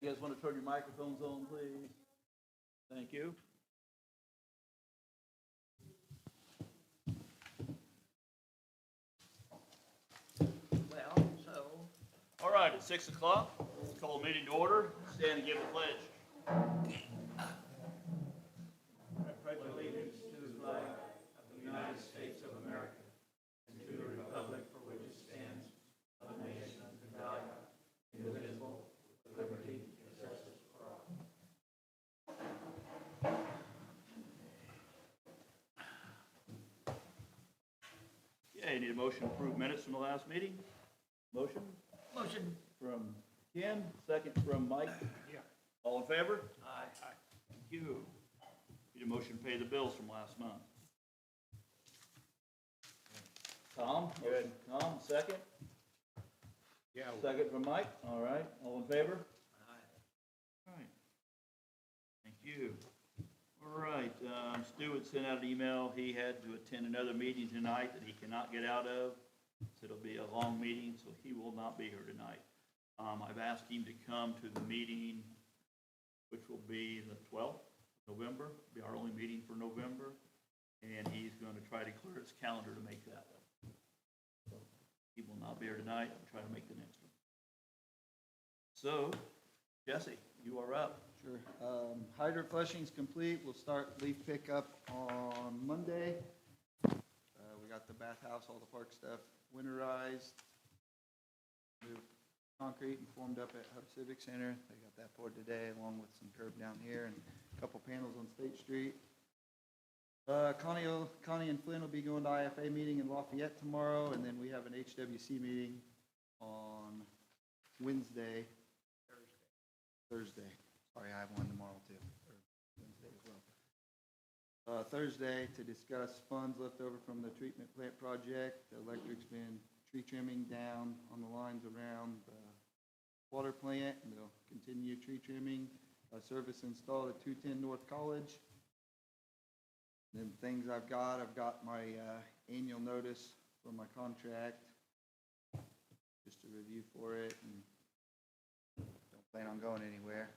You guys want to turn your microphones on, please? Thank you. All right, at 6 o'clock, let's call the meeting to order. Stand and give the pledge. I pledge allegiance to the flag of the United States of America and to the republic for which it stands, one nation under God, indivisible, with liberty and justice for all. Yeah, you need a motion to approve minutes from the last meeting? Motion? Motion. From Ken, second from Mike. Yeah. All in favor? Aye. Thank you. Need a motion to pay the bills from last month. Tom? Good. Tom, second. Yeah. Second from Mike. All right. All in favor? Aye. All right. Thank you. All right. Stu had sent out an email. He had to attend another meeting tonight that he cannot get out of. So it'll be a long meeting, so he will not be here tonight. I've asked him to come to the meeting, which will be the 12th of November, be our only meeting for November, and he's going to try to clear his calendar to make that one. So he will not be here tonight. I'll try to make the next one. So, Jesse, you are up. Sure. Hydrant flushing's complete. We'll start leaf pickup on Monday. We got the bathhouse, all the park stuff winterized. Moved concrete and formed up at Hub Civic Center. They got that poured today, along with some curb down here and a couple panels on State Street. Connie and Flynn will be going to IFA meeting in Lafayette tomorrow, and then we have an HWC meeting on Wednesday. Thursday. Sorry, I have one tomorrow too, or Wednesday as well. Thursday to discuss funds left over from the treatment plant project. The electric's been tree trimming down on the lines around the water plant, and they'll continue tree trimming. Service installed at 210 North College. Then things I've got my annual notice for my contract, just a review for it, and don't plan on going anywhere.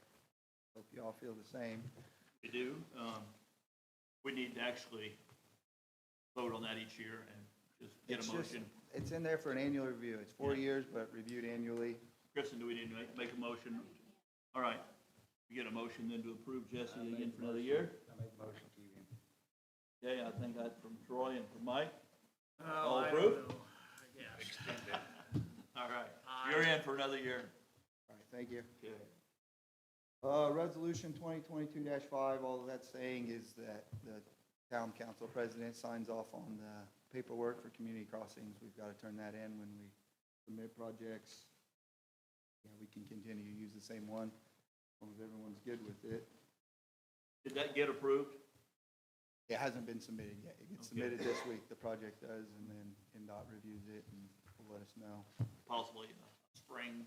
Hope you all feel the same. We do. We need to actually vote on that each year and just get a motion. It's in there for an annual review. It's 4 years, but reviewed annually. Kristen, do we need to make a motion? All right. We get a motion then to approve Jesse again for another year? I make a motion to keep him. Okay, I think that's from Troy and from Mike. Oh, All I approved? don't know. Yes. Extend it. All right. Aye. You're in for another year. All right, thank you. Okay. Resolution 2022-5, all that's saying is that the town council president signs off on the paperwork for community crossings. We've got to turn that in when we submit projects. Yeah, we can continue to use the same one, as long as everyone's good with it. Did that get approved? It hasn't been submitted yet. It gets Okay. submitted this week, the project does, and then NDOT reviews it and will let us know. Possibly spring?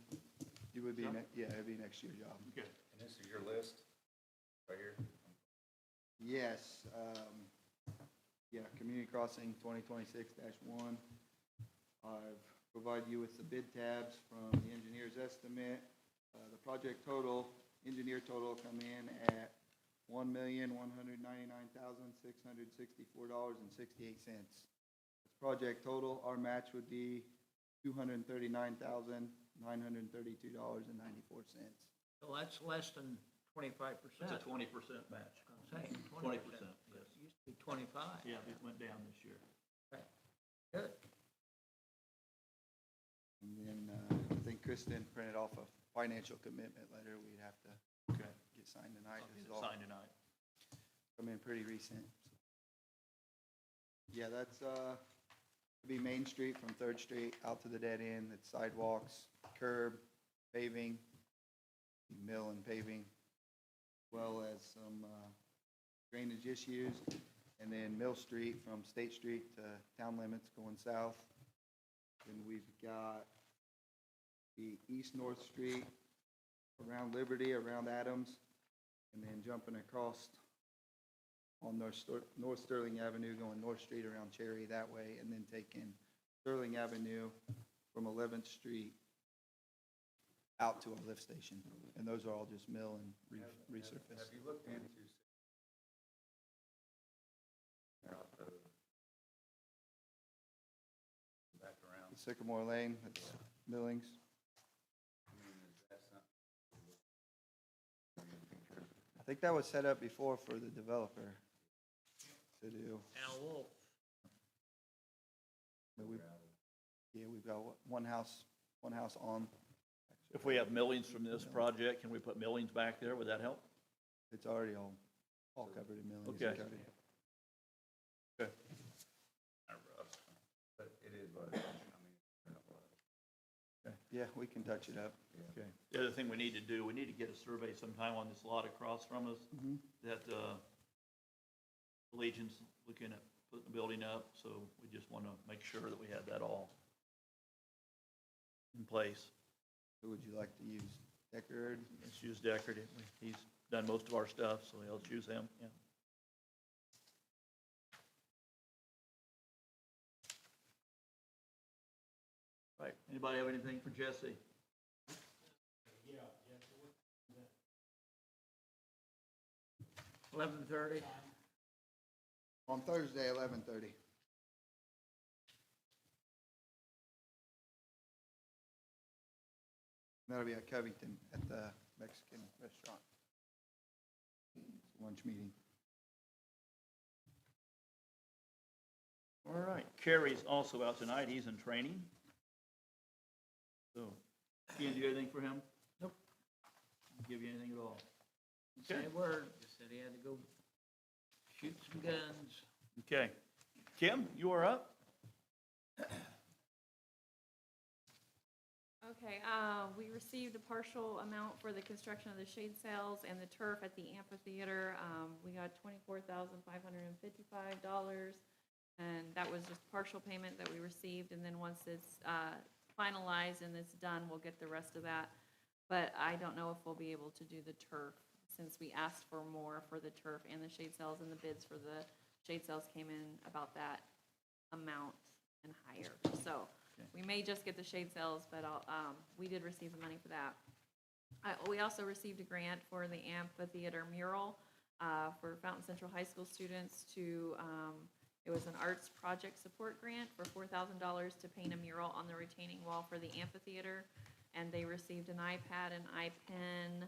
It would be, Sure. yeah, it'd be next year's job. Okay. And this is your list, right here? Yes, yeah, Community Crossing 2026-1. I've provided you with the bid tabs from the engineer's estimate. The project total, engineer total come in at $1,199,664.68. This project total, our match would be $239,932.94. So that's less than 25%. It's a 20% match. I'm saying 20%, yes. It used to be 25. Yeah, it went down this year. Good. And then I think Kristen printed off a financial commitment letter we'd have to Okay. get signed tonight. I'll This get is it all signed tonight. come in pretty recent. Yeah, that's, be Main Street from Third Street out to the dead end. It's sidewalks, curb, paving, mill and paving, as well as some drainage issues. And then Mill Street from State Street to town limits going south. Then we've got the East North Street around Liberty, around Adams, and then jumping across on North Sterling Avenue, going North Street around Cherry that way, and then taking Sterling Avenue from 11th Street out to our lift station. And those are all just mill and resurface. Have you looked into? Back around, Sycamore Lane, that's Millings. I mean, is that something? I think that was set up before for the developer to do. Al Wolf. But we've got one house on. If we have millings from this project, can we put millings back there? Would that help? It's already all covered in millings. Okay. Covered. Okay. Kind of rough, but it is what it is. I mean, Yeah, we can touch it up. Okay. The other thing we need to do, we need to get a survey sometime on this lot across from us that Legion's looking at putting the building up, so we just want to make sure that we have that all in place. Who would you like to use? Deckard? Let's use Deckard. He's done most of our stuff, so let's use him, yeah. Right, anybody have anything for Jesse? 11:30. On Thursday, 11:30. That'll be at Covington at the Mexican restaurant. Lunch meeting. All right, Kerry's also out tonight, he's in training. So, Ian, do you have anything for him? Nope. Give you anything at all? Say a word, just said he had to go shoot some guns. Okay. Kim, you are up? Okay, we received a partial amount for the construction of the shade sails and the turf at the amphitheater. We got $24,555, and that was just partial payment that we received, and then once it's finalized and it's done, we'll get the rest of that. But I don't know if we'll be able to do the turf, since we asked for more for the turf and the shade sails, and the bids for the shade sails came in about that amount and higher. So we may just get the shade sails, but we did receive the money for that. We also received a grant for the amphitheater mural for Fountain Central High School students to, it was an arts project support grant for $4,000 to paint a mural on the retaining wall for the amphitheater. And they received an iPad, an iPen,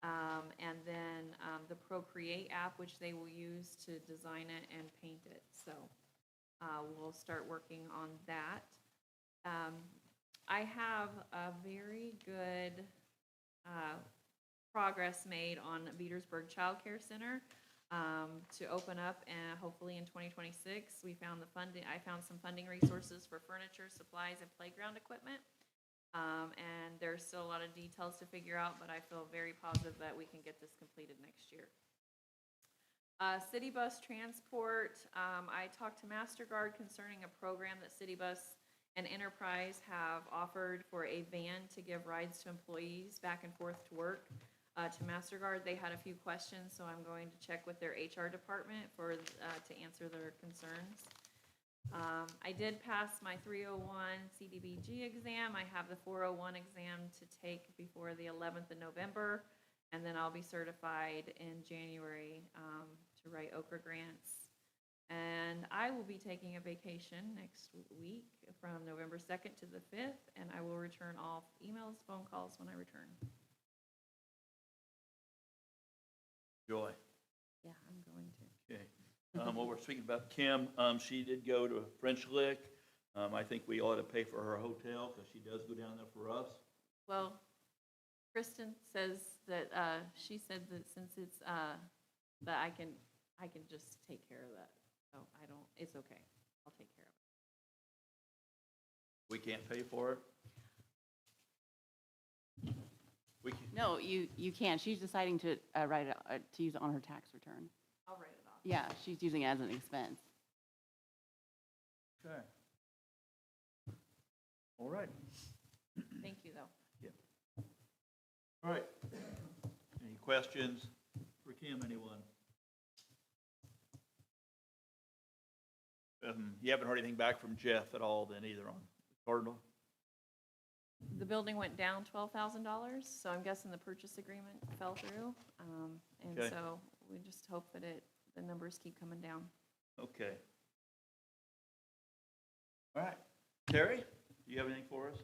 and then the Procreate app, which they will use to design it and paint it. So we'll start working on that. I have a very good progress made on Veedersburg Child Care Center to open up, and hopefully in 2026. We found the funding. I found some funding resources for furniture, supplies, and playground equipment. And there's still a lot of details to figure out, but I feel very positive that we can get this completed next year. City Bus Transport, I talked to MasterGuard concerning a program that City Bus and Enterprise have offered for a van to give rides to employees back and forth to work. To MasterGuard, they had a few questions, so I'm going to check with their HR department to answer their concerns. I did pass my 301 CDBG exam. I have the 401 exam to take before the 11th of November, and then I'll be certified in January to write Okra grants. And I will be taking a vacation next week from November 2nd to the 5th, and I will return all emails, phone calls when I return. Joy. Yeah, I'm going to. Okay. While we're speaking about Kim, she did go to French Lick. I think we ought to pay for her hotel because she does go down there for us. Well, Kristen says that, she said that since it's, that I can just take care of that. So it's okay. I'll take care of it. We can't pay for it? We can. No, you can't. She's deciding to write it, to use it on her tax return. I'll write it off. Yeah, she's using it as an expense. Okay. All right. Thank you, though. All right. Any questions for Kim, anyone? You haven't heard anything back from Jeff at all then either on Cardinal? the building went down $12,000, so I'm guessing the purchase agreement fell through. And Okay. so we just hope that the numbers keep coming down. Okay. All right. Terry, do you have anything for us?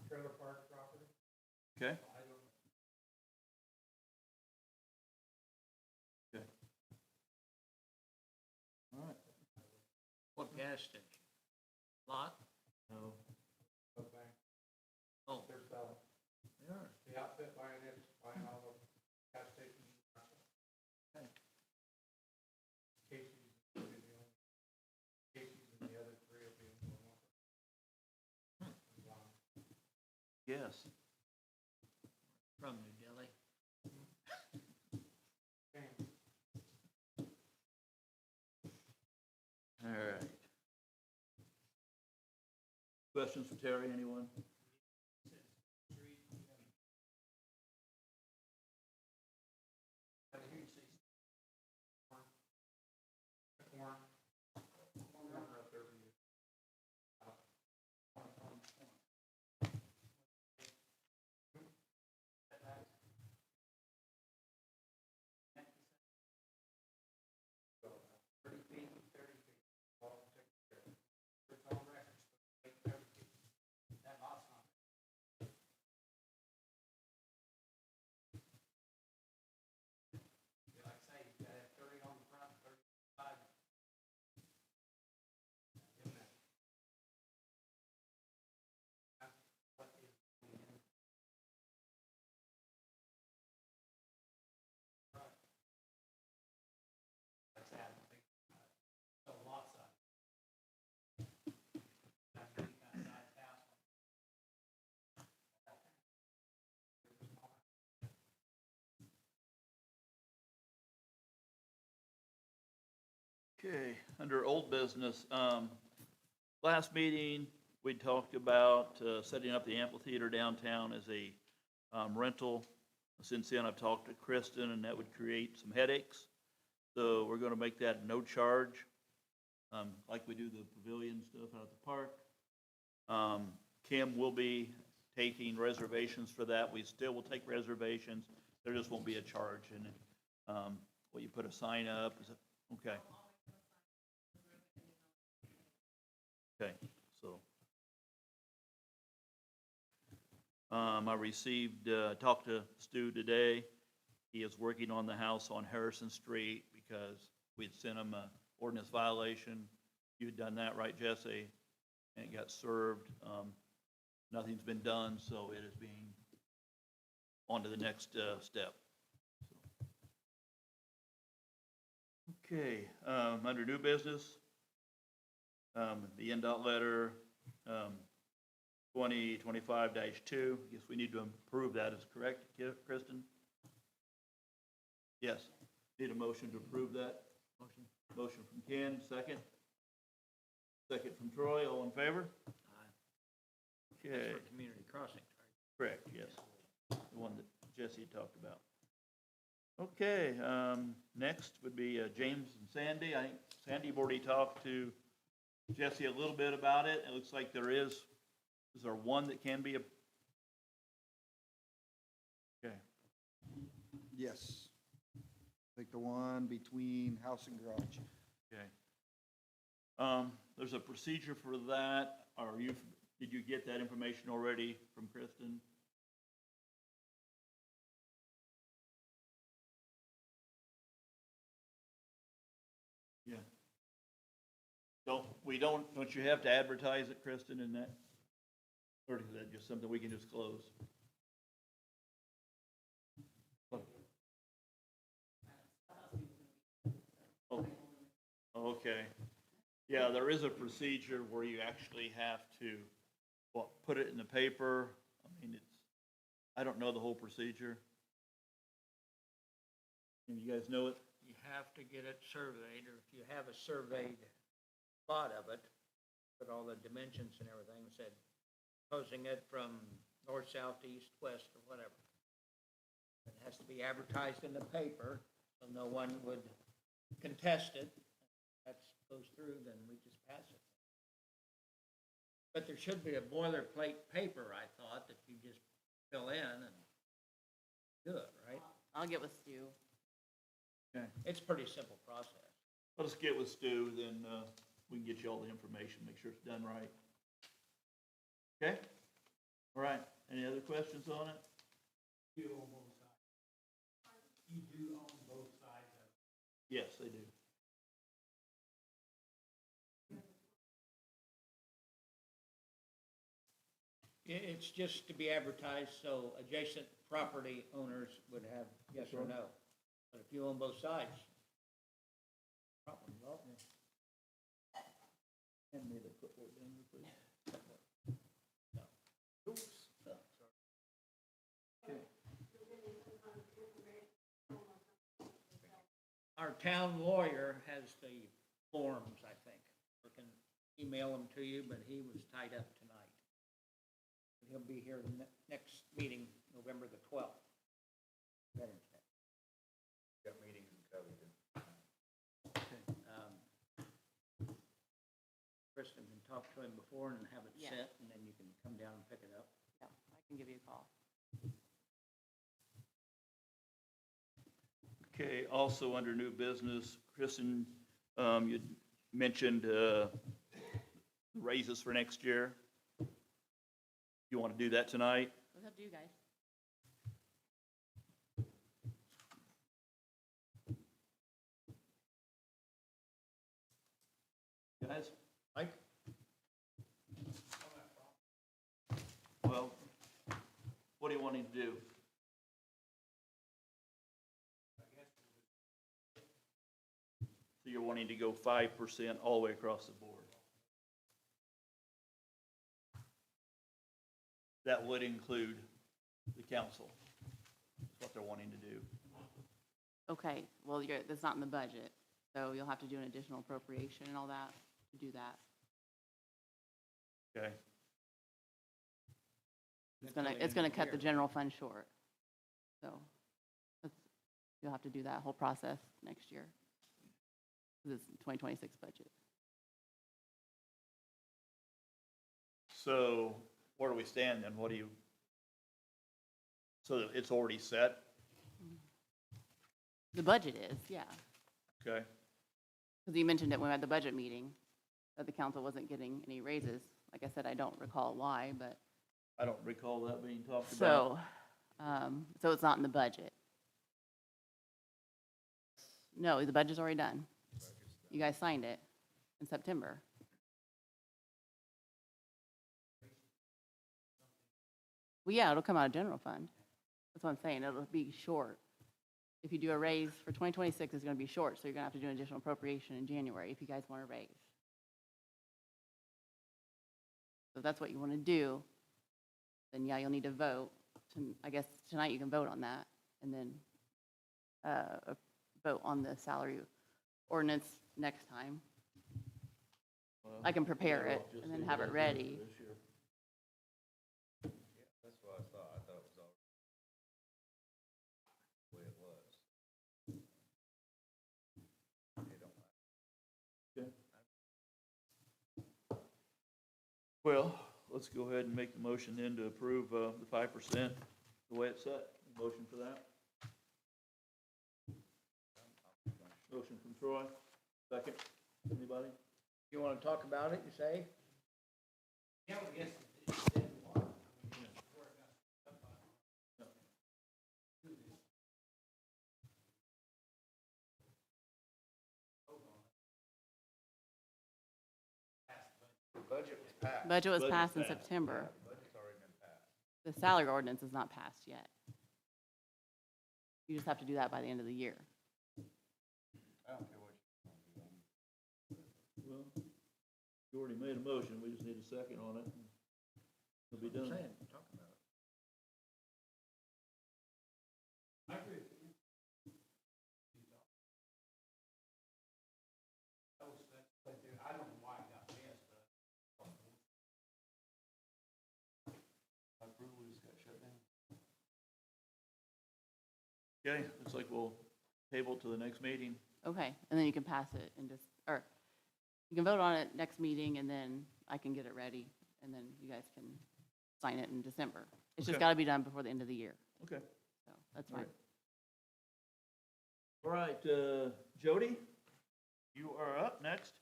Trailer park property. Okay. I don't know. Okay. All right. What gas station? Lot? No. The bank, Oh, they're selling. they are. The outfit buying it, buying all the gas stations. Okay. Casey's will be the only, Casey's and the other three will be in the one. Yes. From New Delhi. All right. Questions for Terry, anyone? Okay, under old business, last meeting, we talked about setting up the amphitheater downtown as a rental. Since then, I've talked to Kristen, and that would create some headaches. So we're gonna make that no charge, like we do the pavilion stuff out at the park. Kim will be taking reservations for that. We still will take reservations. There just won't be a charge in it. Will you put a sign up? Is it, okay. Okay, so. I received, talked to Stu today. He is working on the house on Harrison Street because we'd sent him a ordinance violation. You had done that, right, Jesse? And it got served. Nothing's been done, so it is being on to the next step. Okay, under new business, the NDOT letter, 2025-2, I guess we need to approve that, is correct, Kristen? Yes, need a motion to approve that? Motion. Motion from Ken, second? Second from Troy, all in favor? Aye. Okay, That's for community crossing, right? correct, yes, the one that Jesse talked about. Okay, next would be James and Sandy. I think Sandy, you've already talked to Jesse a little bit about it. It looks like there is there one that can be a? Okay, Yes. Like the one between house and garage. okay. There's a procedure for that. Did you get that information already from Kristen? Yeah. Don't you have to advertise it, Kristen, in that? Or is that just something we can just close? Oh, okay. Yeah, there is a procedure where you actually have to, well, put it in the paper. I mean, I don't know the whole procedure. And you guys know it? You have to get it surveyed, or if you have a surveyed plot of it, put all the dimensions and everything, said, posing it from north, south, east, west, or whatever. It has to be advertised in the paper, so no one would contest it. That goes through, then we just pass it. But there should be a boilerplate paper, I thought, that you just fill in and do it, right? I'll get with Stu. Okay. It's a pretty simple process. Let us get with Stu, then we can get you all the information, make sure it's done right. Okay? All right, any other questions on it? You own both sides. You do own both sides of it. Yes, they do. It's just to be advertised so adjacent property owners would have yes or no. But if you own both sides, problem solved. Hand me the clipboard down there, please. No. Oops. No, sorry. Our town lawyer has the forms, I think. We can email them to you, but he was tied up tonight. He'll be here next meeting, November the 12th. Veterans Day. Got meetings in Covington. Kristen can talk to him before and have it Yeah. sent, and then you can come down and pick it up. Yeah, I can give you a call. Okay, also under new business, Kristen, you mentioned raises for next year. You want to do that tonight? What's up to you guys? Guys? Mike? Well, what do you want him to do? So you're wanting to go 5% all the way across the board? That would include the council. That's what they're wanting to do. Okay, well, that's not in the budget, so you'll have to do an additional appropriation and all that to do that. Okay? It's gonna cut the general fund short. So, you'll have to do that whole process next year. This is 2026 budget. So where do we stand then? What do you, so it's already set? The budget is, yeah. Okay? Because you mentioned it when we had the budget meeting, that the council wasn't getting any raises. Like I said, I don't recall why, but, I don't recall that being talked about. so it's not in the budget. No, the budget's already done. You guys signed it in September. Well, yeah, it'll come out of general fund. That's what I'm saying. It'll be short. If you do a raise for 2026, it's going to be short, so you're going to have to do an additional appropriation in January if you guys want to raise. So if that's what you want to do, then yeah, you'll need to vote. I guess tonight you can vote on that, and then vote on the salary ordinance next time. Well, I can prepare yeah, it we'll just and then leave have it it as ready. is this year. Yeah, that's what I thought. I thought it was all the way it was. It don't matter. Okay. Well, let's go ahead and make the motion then to approve the 5%, the way it's set. Motion for that? Motion from Troy. Second. Anybody? You want to talk about it, you say? Yeah, I guess it's then what? I mean, before it got up on. Do this. Hold on. Pass the budget. The budget was passed. Budget was Budget's passed in passed. September. The budget's already been passed. The salary ordinance is not passed yet. You just have to do that by the end of the year. I don't care what you Well, you already made a motion. We just need a second on it. It'll be I'm done. saying, talk about it. I agree with you. But there, I don't know why it got missed, but. Approval is Okay, looks like we'll table it to the next meeting. Okay, and then you can pass it and just, or you can vote on it next meeting and then I can get it ready and then you guys can sign it in December. It's just Okay. gotta be done before the end of the year, Okay. so that's All fine. right. All right, Jody, you are up next.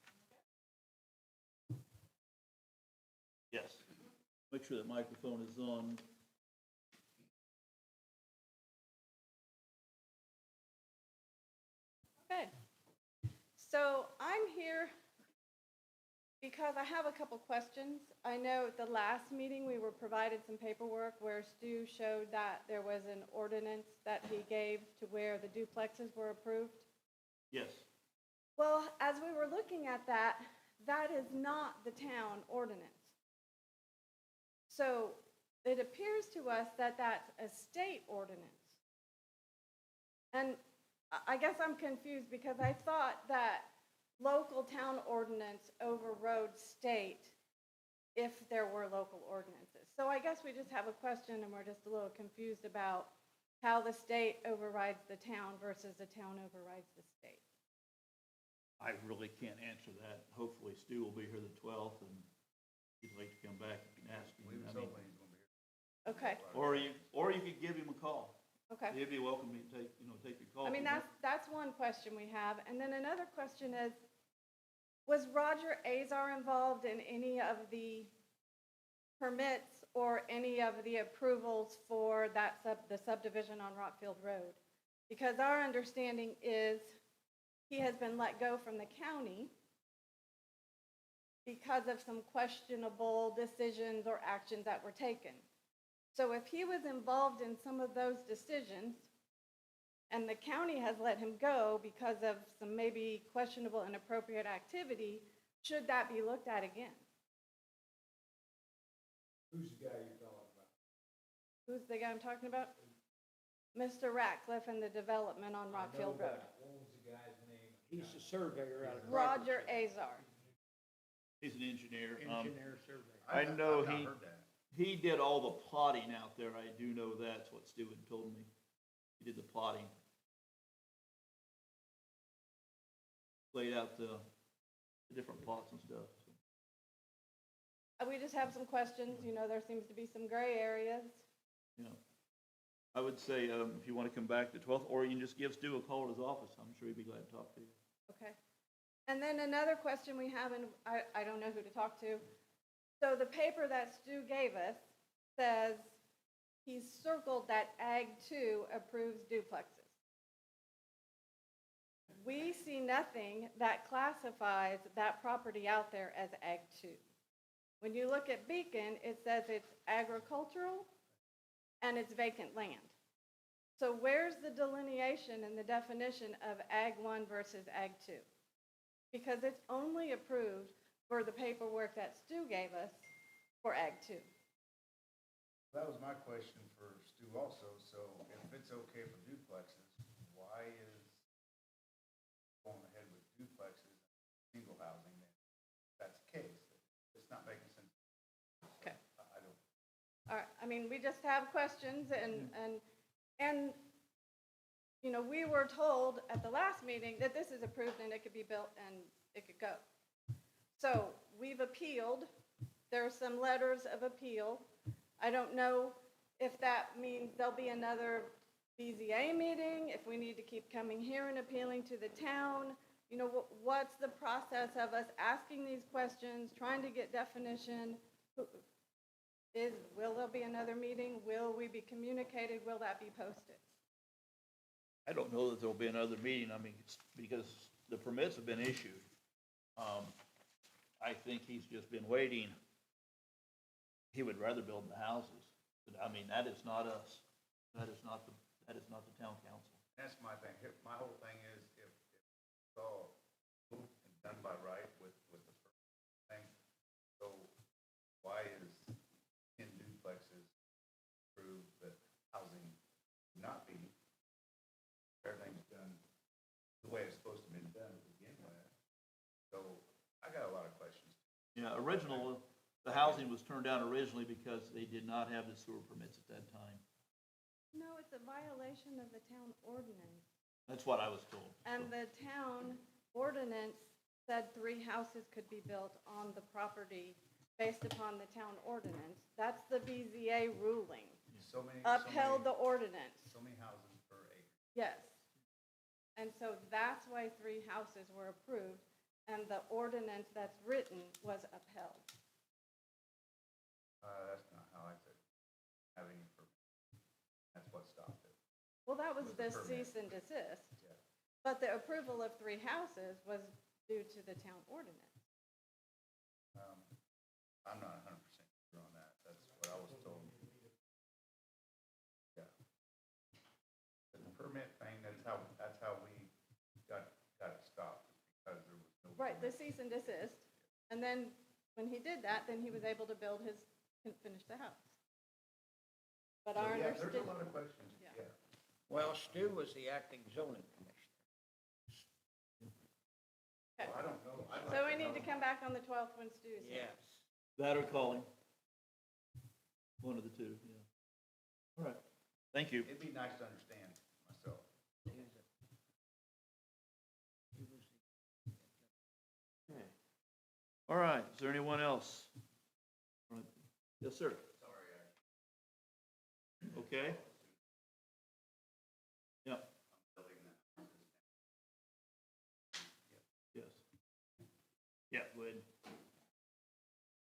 Yes. Make sure that microphone is on. Okay, so I'm here because I have a couple questions. I know at the last meeting, we were provided some paperwork where Stu showed that there was an ordinance that he gave to where the duplexes were approved. Yes. Well, as we were looking at that, that is not the town ordinance. So it appears to us that that's a state ordinance. And I guess I'm confused because I thought that local town ordinance overrode state if there were local ordinances. So I guess we just have a question and we're just a little confused about how the state overrides the town versus the town overrides the state. I really can't answer that. Hopefully Stu will be here the 12th, and if he'd like to come back, you can ask him. We was I mean, hoping he's gonna be here. Okay, or you could give him a call. okay. He'd be welcome to take your call. I mean, that's one question we have. And then another question is, was Roger Azar involved in any of the permits or any of the approvals for the subdivision on Rockfield Road? Because our understanding is he has been let go from the county because of some questionable decisions or actions that were taken. So if he was involved in some of those decisions, and the county has let him go because of some maybe questionable inappropriate activity, should that be looked at again? Who's the guy you're talking about? Who's the guy I'm talking about? Mr. Ratcliffe and the development on I know Rockfield Road. that. What was the guy's name? He's the surveyor out of. Roger Crawford's. Azar. He's an engineer. Engineer surveyor. I know I've not he- heard that. He did all the plotting out there. I do know that's what Stu had told me. He did the plotting. Laid out the different plots and stuff. So, We just have some questions, there seems to be some gray areas. yeah. I would say, if you want to come back the 12th, or you can just give Stu a call at his office. I'm sure he'd be glad to talk to you. Okay. And then another question we have, and I don't know who to talk to. So the paper that Stu gave us says he's circled that Ag 2 approves duplexes. We see nothing that classifies that property out there as Ag 2. When you look at Beacon, it says it's agricultural and it's vacant land. So where's the delineation and the definition of Ag 1 versus Ag 2? Because it's only approved for the paperwork that Stu gave us for Ag 2. That was my question for Stu also, so if it's okay for duplexes, why is going ahead with duplexes, single housing then? If that's the case, it's not making sense. Okay. I don't. All right, I mean, we just have questions and, we were told at the last meeting that this is approved and it could be built and it could go. So we've appealed. There are some letters of appeal. I don't know if that means there'll be another BZA meeting, if we need to keep coming here and appealing to the town. What's the process of us asking these questions, trying to get definition? Will there be another meeting? Will we be communicated? Will that be posted? I don't know that there'll be another meeting. I mean, it's because the permits have been issued. I think he's just been waiting. He would rather build the houses. But I mean, that is not us. That is not the town council. That's my thing. My whole thing is if it's all moved and done by right with the first thing, so why is 10 duplexes approved that housing would not be? Everything's done the way it's supposed to be done to begin with. So I got a lot of questions. Yeah, the housing was turned down originally because they did not have the sewer permits at that time. No, it's a violation of the town ordinance. That's what I was told. And the town ordinance said 3 houses could be built on the property based upon the town ordinance. That's the BZA ruling. Upheld the ordinance, So many houses per acre. yes. And so that's why 3 houses were approved, and the ordinance that's written was upheld. That's not how I said, having a permit. That's what stopped it. Well, that was Was the the permit. cease and desist, Yeah. but the approval of 3 houses was due to the town ordinance. I'm not 100% sure on that. That's what I was told. Yeah. But the permit thing, that's how we got it stopped, because there was no. Right, the permit. cease and desist, and then when he did that, then he was able to build his, finish the house. But So, our yeah, there's a understanding, lot of questions, Yeah. yeah. Well, Stu was the acting zoning commissioner. Well, I don't know. I'd like so we to need know. to come back on the 12th when Stu is here. Yes. That or calling. One of the two, yeah. All right, thank you. It'd be nice to understand myself. He was Okay. All right, is there anyone else? All right. Yes, sir. Okay. Yeah. Yes. Yeah, go ahead.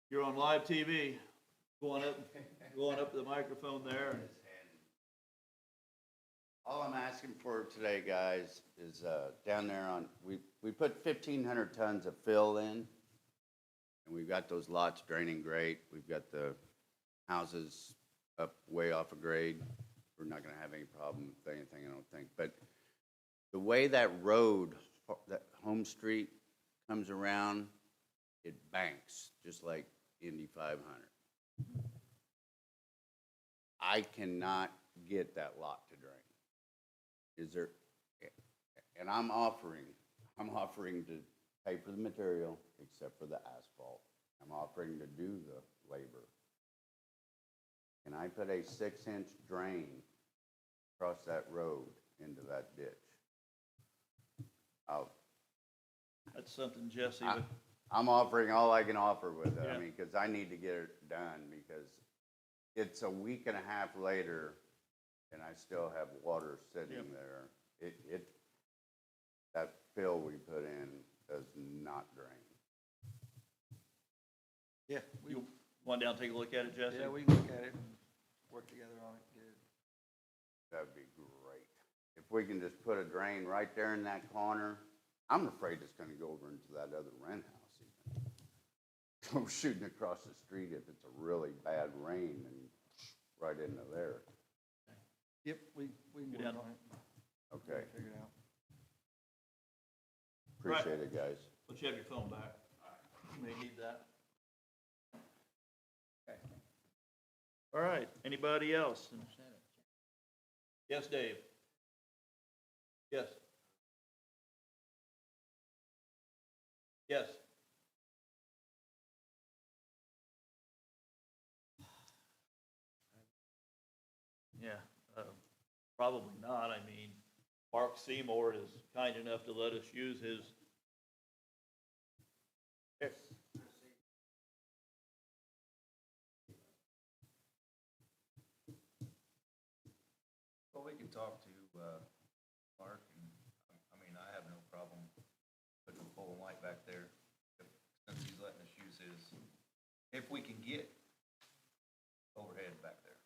You're on live TV. Go on up to the microphone there. All I'm asking for today, guys, is down there on, we put 1,500 tons of fill in, and we've got those lots draining great. We've got the houses up way off of grade. We're not gonna have any problem with anything, I don't think. But the way that road, that Home Street comes around, it banks, just like Indy 500. I cannot get that lot to drain. Is there, and I'm offering to pay for the material except for the asphalt. I'm offering to do the labor. Can I put a 6-inch drain across that road into that ditch? That's something Jesse I- would, I'm offering all I can offer with it, Yeah. I mean, because I need to get it done, because it's a week and a half later, and I still have water sitting Yep. there. That fill we put in does not drain. Yeah, you want down, and take a look at it, Jesse? yeah, we can look at it and work together on it, get it. That'd be great. If we can just put a drain right there in that corner, I'm afraid it's gonna go over into that other rent house even. Go shooting across the street if it's a really bad rain and right into there. Yep, we can Go work down. on it. Okay, Figure it out. appreciate it, guys. Let you have your phone back. You may need that. Okay. All right, anybody else? Yes, Dave? Yes? Yes? Yeah, probably not. I mean, Mark Seymour is kind enough to let us use his. Well, we can talk to, Mark, and, I mean, I have no problem putting a pole and light back there, since he's letting us use his, if we can get overhead back there.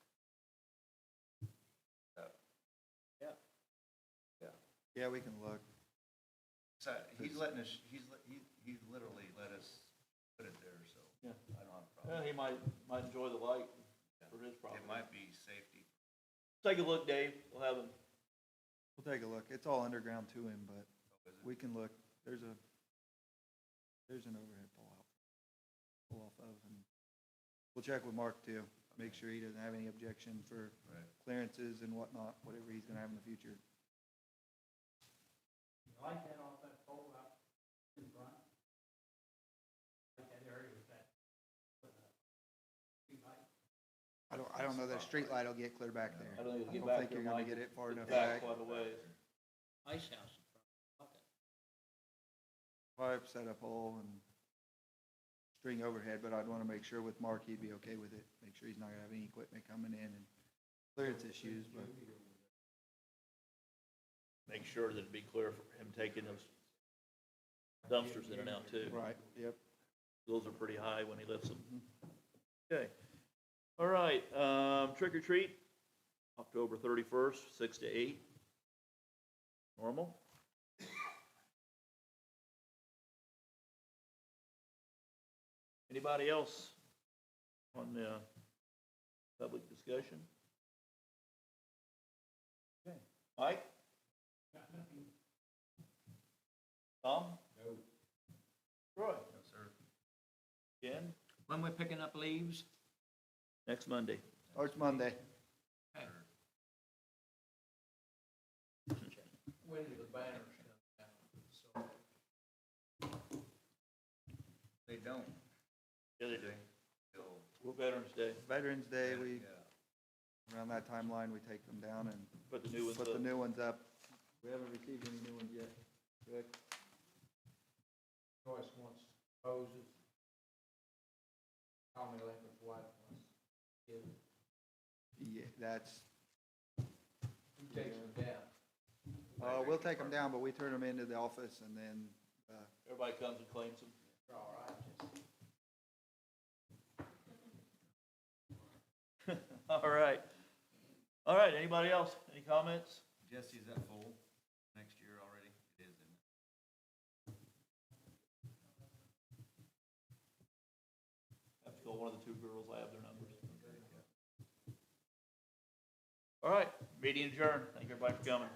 So, Yeah, we can look. so he's letting us, he's literally let us put it there, so Yeah. I don't have a problem. He might enjoy the light for his property. It might be safety. Take a look, Dave. We'll have him. We'll take a look. It's all underground to him, but Is it? we can look. There's an overhead pull off of, and we'll check with Mark too. Make sure he doesn't have any objection for Right. clearances and whatnot, whatever he's gonna have in the future. You like that off that pole out in front? Like that area with that, street light? I don't know that a street light will get clear back there. I don't think it'll get I don't back think there, you're gonna Mike. get it far It's enough back back. quite a ways. Ice house in front. Okay. Pipe, set a pole and string overhead, but I'd wanna make sure with Mark, he'd be okay with it. Make sure he's not gonna have any equipment coming in and clearance issues, but Make sure that it'd be clear for him taking those dumpsters in and out too. right, yep. Those are pretty high when he lifts them. Okay. All right, trick or treat, October 31st, 6 to 8. Normal. Anybody else on the public discussion? Okay. Mike? Tom? No. Troy? No, sir. Ken? When we're picking up leaves? Next Monday. Starts Monday. Okay. When do the banners come down? So, They don't. Yeah, they do. Till, Well, Veterans Day. Veterans Day, we, yeah. around that timeline, we take them down and Put the new ones put the up. new ones up. We haven't received any new ones yet. Rick? Joyce wants hoses. Tommy Lincoln's wife wants kids. Yeah, that's, Who takes them down? we'll take them down, but we turn them into the office and then, Everybody comes and claims them. All right. All right. All right, anybody else? Any comments? Jesse, is that full next year already? It is, isn't it? Have to call one of the two girls. I have their numbers. All right, meeting adjourned. Thank you everybody for coming.